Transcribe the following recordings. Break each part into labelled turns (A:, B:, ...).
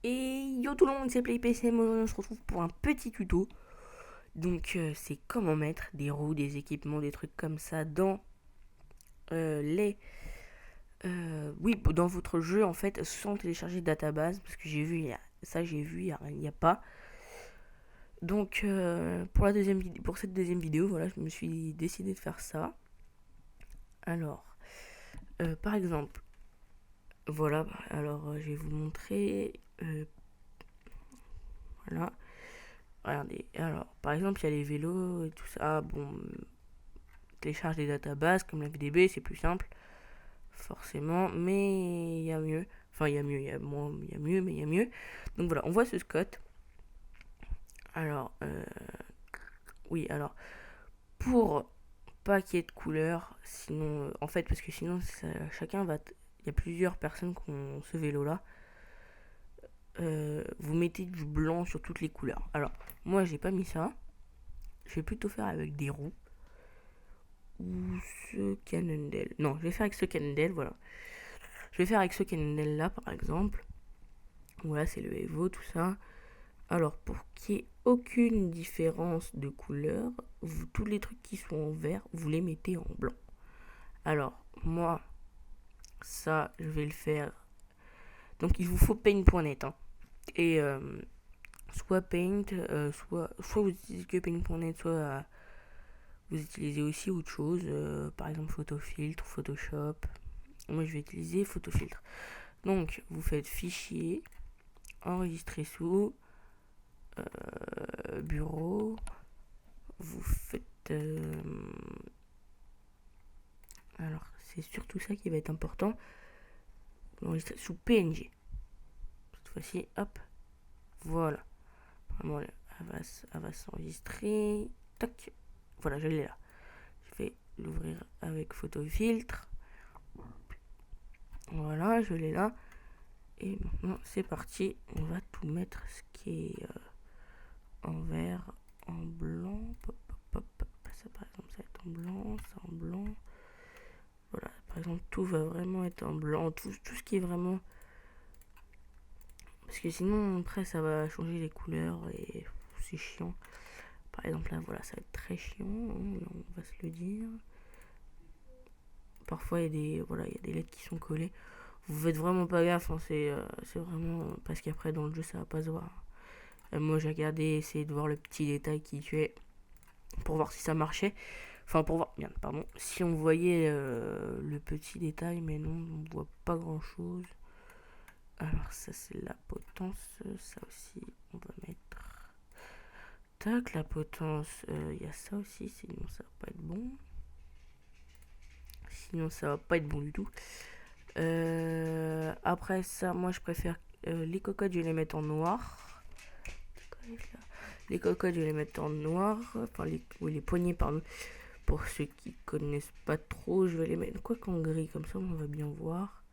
A: Et yo tout le monde, c'est PlayPC, on se retrouve pour un petit tuto. Donc c'est comment mettre des roues, des équipements, des trucs comme ça dans les... oui, dans votre jeu en fait, sans télécharger de database. Parce que j'ai vu, il n'y a pas. Donc pour cette deuxième vidéo, voilà, je me suis décidé de faire ça. Alors, par exemple, voilà, alors je vais vous montrer... voilà. Regardez, alors par exemple, il y a les vélos et tout ça. Bon, télécharge des databases comme la VDB, c'est plus simple, forcément, mais il y a mieux. Enfin, il y a mieux, il y a moins, il y a mieux, mais il y a mieux. Donc voilà, on voit ce Scott. Alors, oui, alors, pour pas qu'il y ait de couleur, sinon, en fait, parce que sinon, chacun va. Il y a plusieurs personnes qui ont ce vélo-là. Vous mettez du blanc sur toutes les couleurs. Alors, moi, j'ai pas mis ça. Je vais plutôt faire avec des roues. Ou ce Cannondale. Non, je vais faire avec ce Cannondale, voilà. Je vais faire avec ce Cannondale là, par exemple. Voilà, c'est le Evo, tout ça. Alors, pour qu'il n'y ait aucune différence de couleur, tous les trucs qui sont en vert, vous les mettez en blanc. Alors, moi, ça, je vais le faire. Donc, il vous faut paint.net. Hein. Et soit paint, soit vous utilisez que paint.net, soit vous utilisez aussi autre chose. Par exemple, photofiltre, Photoshop. Moi, je vais utiliser photofiltre. Donc, vous faites fichier, enregistrer sous, bureau, vous faites... alors, c'est surtout ça qui va être important. Vous enregistrez sous PNG. Cette fois-ci, hop, voilà. Vraiment, elle va s'enregistrer. Tac, voilà, je l'ai là. Je vais l'ouvrir avec photofiltre. Voilà, je l'ai là. Et maintenant, c'est parti. On va tout mettre ce qui est en vert, en blanc. Pop, pop, pop. Ça, par exemple, ça va être en blanc, ça en blanc. Voilà, par exemple, tout va vraiment être en blanc. Tout ce qui est vraiment... Parce que sinon, après, ça va changer les couleurs et c'est chiant. Par exemple, là, voilà, ça va être très chiant. On va se le dire. Parfois, il y a des, voilà, il y a des lettres qui sont collées. Vous faites vraiment pas gaffe. Hein, c'est vraiment... Parce qu'après, dans le jeu, ça va pas se voir. Moi, j'ai regardé, essayé de voir le petit détail qui tuait pour voir si ça marchait. Enfin, pour voir, bien, pardon, si on voyait le petit détail, mais non, on voit pas grand chose. Alors, ça, c'est la potence. Ça aussi, on va mettre. Tac, la potence. Il y a ça aussi, sinon ça va pas être bon. Sinon, ça va pas être bon du tout. Après ça, moi, je préfère les cocottes, je vais les mettre en noir. Les cocottes, je vais les mettre en noir. Enfin, les poignées, pardon. Pour ceux qui connaissent pas trop, je vais les mettre quoi qu'en gris, comme ça on va bien voir.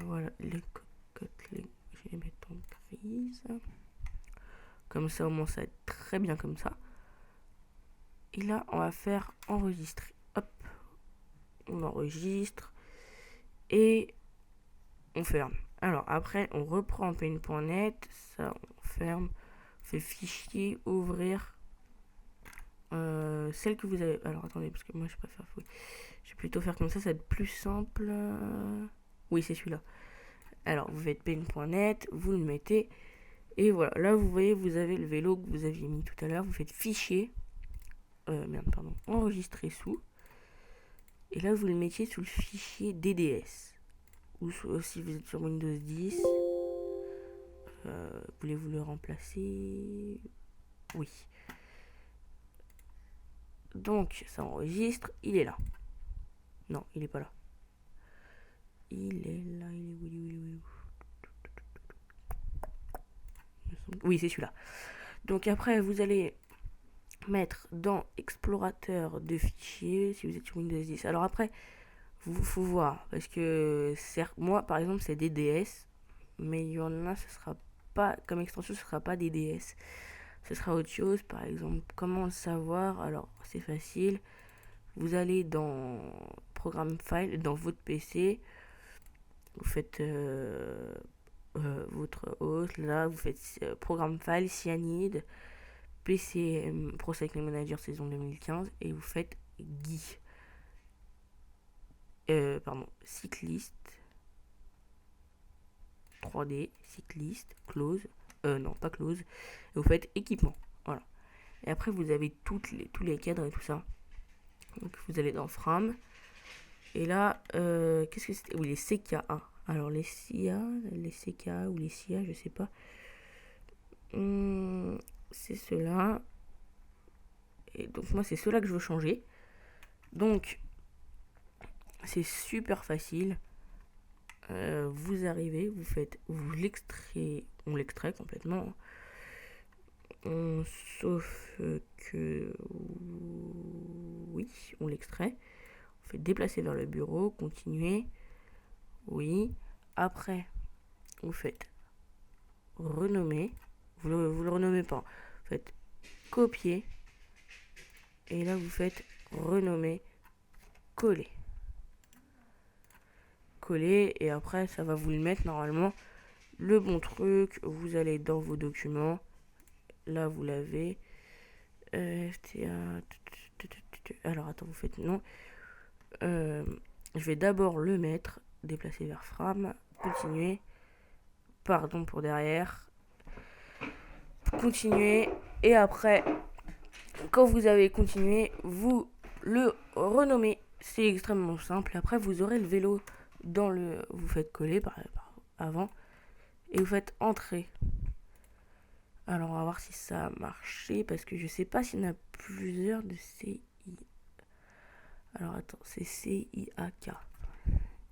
A: Voilà, les cocottes, je vais les mettre en grise. Comme ça, au moins, ça va être très bien comme ça. Et là, on va faire enregistrer. Hop, on enregistre. Et on ferme. Alors, après, on reprend paint.net. Ça, on ferme. On fait fichier, ouvrir. Celle que vous avez... Alors, attendez, parce que moi, je préfère... Je vais plutôt faire comme ça va être plus simple. Oui, c'est celui-là. Alors, vous faites paint.net, vous le mettez. Et voilà, là, vous voyez, vous avez le vélo que vous aviez mis tout à l'heure. Vous faites fichier. Enregistrer sous. Et là, vous le mettiez sous le fichier DDS. Ou si vous êtes sur Windows 10. Voulez-vous le remplacer? Oui. Donc, ça enregistre. Il est là. Non, il est pas là. Il est là, il est où? Oui, c'est celui-là. Donc après, vous allez mettre dans explorateur de fichiers si vous êtes sur Windows 10. Alors après, faut voir parce que moi, par exemple, c'est DDS, mais il y en a, ce sera pas comme extension, ce sera pas DDS. Ce sera autre chose. Par exemple, comment le savoir? Alors, c'est facile. Vous allez dans Programme File, dans votre PC. Vous faites votre Windows, là vous faites programme file, cyanide, PC Pro Cycling Manager saison 2015 et vous faites GUI. Cycliste 3D, cycliste, close, non pas close, et vous faites équipement, voilà. Et après vous avez tous les cadres et tout ça. Donc vous allez dans Fram, et là, qu'est-ce que c'était? Oui, les CKA. Alors les CIA, les CKA ou les CIA, je sais pas. C'est ceux-là. Et donc moi c'est ceux-là que je veux changer. Donc c'est super facile. Vous arrivez, on l'extrait complètement. Sauf que oui, on l'extrait. On fait déplacer vers le bureau, continuer. Oui. Après, vous faites renommer. Vous le renommez pas. Vous faites copier. Et là, vous faites renommer, coller. Coller. Et après, ça va vous le mettre normalement. Le bon truc, vous allez dans vos documents. Là, vous l'avez. Alors, attends, vous faites non. Je vais d'abord le mettre. Déplacer vers Fram. Continuer. Pardon pour derrière. Continuer. Et après, quand vous avez continué, vous le renommez. C'est extrêmement simple. Après, vous aurez le vélo dans le... Vous faites coller par avant. Et vous faites entrer. Alors, on va voir si ça a marché. Parce que je sais pas s'il y en a plusieurs de CI. Alors, attends. C'est CIAK.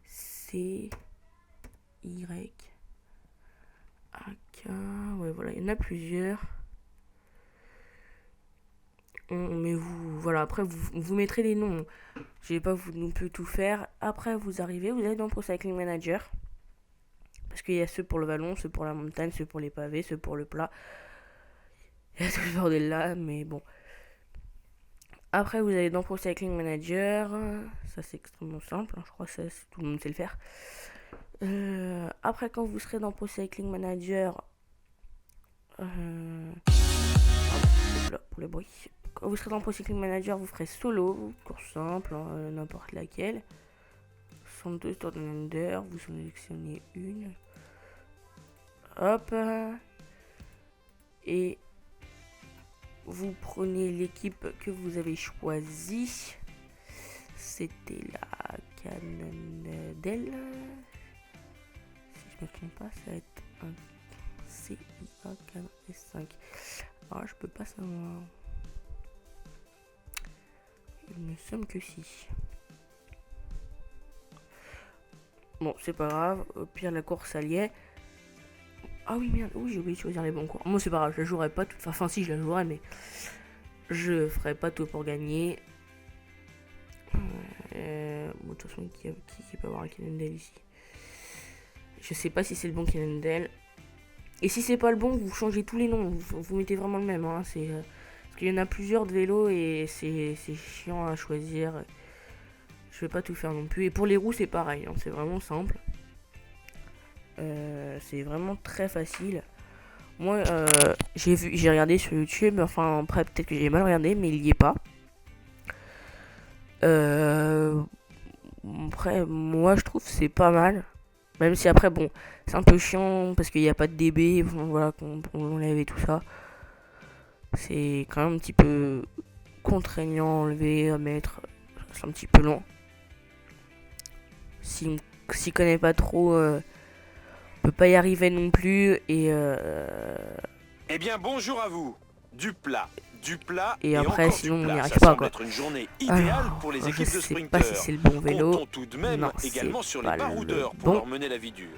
A: CY. AK. Ouais, voilà. Il y en a plusieurs. Mais vous... Voilà. Après, vous mettrez les noms. Je vais pas vous non plus tout faire. Après, vous arrivez. Vous allez dans Pro Cycling Manager. Parce qu'il y a ceux pour le vallon, ceux pour la montagne, ceux pour les pavés, ceux pour le plat. Il y a tout le bordel là, mais bon. Après, vous allez dans Pro Cycling Manager. Ça, c'est extrêmement simple. Je crois que tout le monde sait le faire. Après, quand vous serez dans Pro Cycling Manager... pour le bruit. Quand vous serez dans Pro Cycling Manager, vous ferez solo, course simple, n'importe laquelle. 62 Tour de Under, vous sélectionnez une. Hop. Et vous prenez l'équipe que vous avez choisie. C'était la Cannondale. Si je ne me trompe pas, ça va être un CIA Canon S5. Alors je peux pas savoir. Il me semble que si. Bon, c'est pas grave. Au pire, la course, ça y est. Ah oui, merde. Oui, j'ai oublié de choisir les bons cours. Moi, c'est pas grave. Je la jouerai pas. Enfin, si, je la jouerai, mais je ferai pas tout pour gagner. Bon, de toute façon, qui peut avoir un Cannondale ici? Je sais pas si c'est le bon Cannondale. Et si c'est pas le bon, vous changez tous les noms. Vous mettez vraiment le même. Hein. Parce qu'il y en a plusieurs de vélos et c'est chiant à choisir. Je vais pas tout faire non plus. Et pour les roues, c'est pareil. Hein. C'est vraiment simple. C'est vraiment très facile. Moi, j'ai regardé sur YouTube. Enfin, après, peut-être que j'ai mal regardé, mais il y est pas. Après, moi, je trouve que c'est pas mal. Même si après, bon, c'est un peu chiant parce qu'il n'y a pas de DB. Voilà, qu'on enlève et tout ça. C'est quand même un petit peu contraignant à enlever, à mettre. C'est un petit peu long. S'y connaît pas trop, peut pas y arriver non plus. Et
B: eh bien, bonjour à vous. Du plat.
A: Et après,
B: encore
A: sinon,
B: du
A: on
B: plat.
A: n'y arrive
B: Ça
A: pas,
B: semble
A: quoi.
B: être une journée idéale
A: Alors,
B: pour les
A: je
B: équipes de
A: sais
B: sprinteurs.
A: pas si c'est le bon vélo.
B: Comptons tout de même
A: Non,
B: également
A: c'est
B: sur
A: pas
B: les baroudeurs
A: le
B: pour
A: bon.
B: leur mener la vie dure.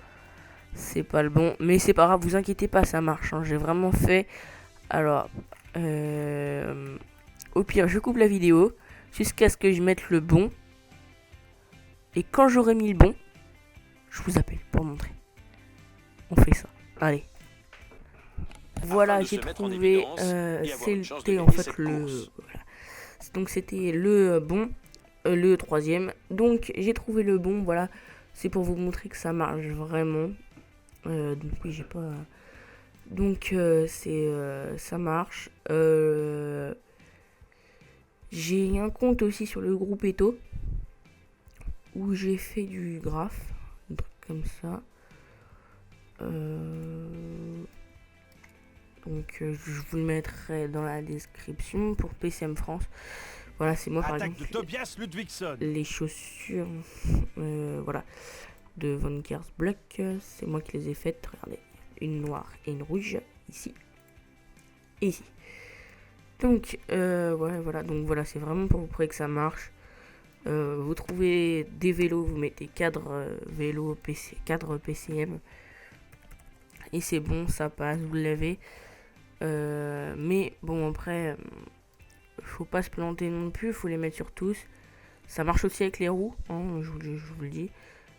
A: C'est pas le bon, mais c'est pas grave, vous inquiétez pas, ça marche. Hein. J'ai vraiment fait. Alors, au pire, je coupe la vidéo jusqu'à ce que je mette le bon. Et quand j'aurai mis le bon, je vous appelle pour montrer. On fait ça. Allez. Voilà, j'ai trouvé. C'était en fait le. Voilà. Donc c'était le bon, le troisième. Donc j'ai trouvé le bon. Voilà, c'est pour vous montrer que ça marche vraiment. Donc oui, j'ai pas. Donc ça marche. J'ai un compte aussi sur le groupe Eto où j'ai fait du graphe, un truc comme ça. Donc je vous le mettrai dans la description pour PCM France. Voilà, c'est moi par
C: Attaque
A: exemple.
C: de Tobias Ludvigsson.
A: Les chaussures, voilà, de Von Block, c'est moi qui les ai faites. Regardez, une noire et une rouge ici et ici. Donc voilà, donc voilà, c'est vraiment pour vous prouver que ça marche. Vous trouvez des vélos, vous mettez cadre vélo PC, cadre PCM et c'est bon, ça passe, vous l'avez. Mais bon, après, faut pas se planter non plus, faut les mettre sur tous. Ça marche aussi avec les roues, hein, je vous le dis.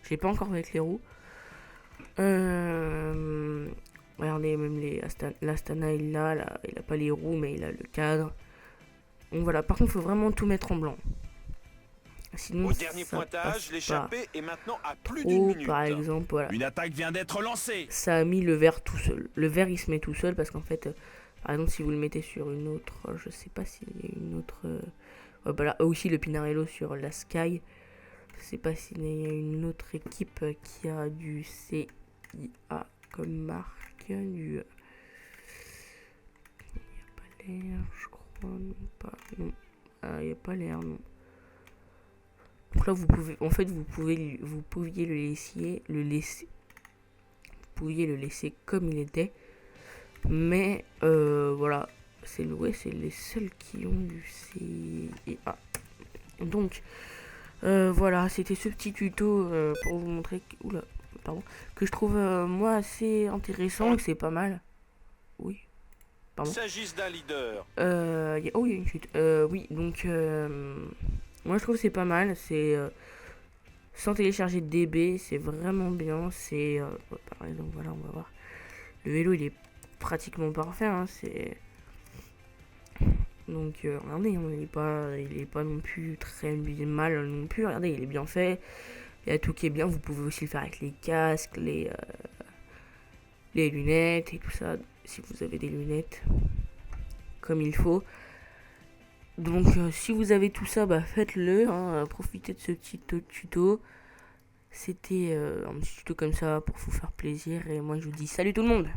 A: Je l'ai pas encore avec les roues. Regardez, même l'Astana, il a pas les roues, mais il a le cadre. Donc voilà, par contre, il faut vraiment tout mettre en blanc. Sinon,
B: Au dernier pointage, l'échappée est maintenant à plus d'une minute.
A: Par exemple, voilà.
C: Une attaque vient d'être lancée.
A: Ça a mis le vert tout seul. Le vert, il se met tout seul parce qu'en fait, par exemple, si vous le mettez sur une autre, je sais pas s'il y a une autre. Voilà, aussi le Pinarello sur la Sky. Je sais pas s'il y a une autre équipe qui a du CIA comme marque. Du. Il n'y a pas l'air, je crois. Non, pas. Non. Il n'y a pas l'air, non. Donc là, vous pouvez, en fait, vous pouviez le laisser, vous pouviez le laisser comme il était, mais voilà, c'est les seuls qui ont du CIA. Donc voilà, c'était ce petit tuto pour vous montrer que je trouve moi assez intéressant, que c'est pas mal. Oui.
B: Il s'agit d'un leader.
A: Il y a une chute. Oui, donc moi je trouve que c'est pas mal. C'est sans télécharger de DB, c'est vraiment bien. C'est par exemple, voilà, on va voir. Le vélo, il est pratiquement parfait. Hein, c'est donc regardez, il est pas non plus très mal non plus. Regardez, il est bien fait. Il y a tout qui est bien. Vous pouvez aussi le faire avec les casques, les lunettes et tout ça. Si vous avez des lunettes comme il faut. Donc si vous avez tout ça, bah faites-le, hein, profitez de ce petit tuto. C'était un petit tuto comme ça pour vous faire plaisir et moi je vous dis salut tout le monde.